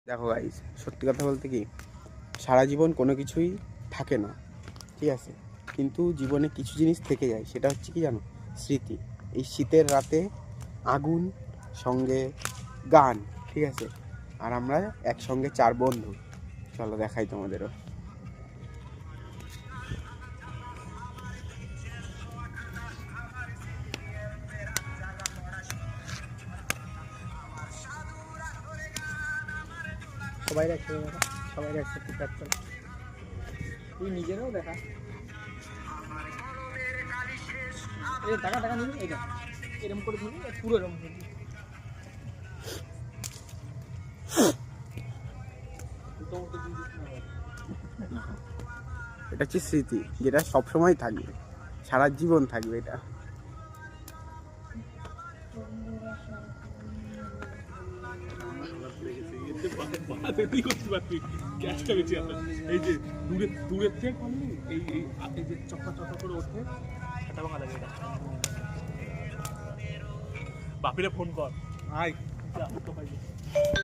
দেখো গাইস, সত্যি কথা বলতে কি, সারা জীবন কোনো কিছুই থাকে না, ঠিক আছে, কিন্তু জীবনে কিছু জিনিস থেকে যায়। সেটা হচ্ছে কি জানো? স্মৃতি। এই শীতের রাতে আগুন, সঙ্গে গান, ঠিক আছে, আর আমরা একসঙ্গে 4 বন্ধু। চলো দেখাই তোমাদেরও। সবাই একসাথে দেখা, সবাই একসাথে দেখা, তুই নিজেরও দেখা। এই টাকা টাকা নিবি, এইটা এরকম করে ধরবি, পুরো এরকম ধরবি। এটা হচ্ছে স্মৃতি, যেটা সবসময় থাকবে, সারা জীবন থাকবে এটা। এই যে দূরের থেকে করলি, এই যে চক্কা চক্কা করে ওঠে, সেটা ভাঙা লাগে। এটা বাপিরে ফোন কর, আয়।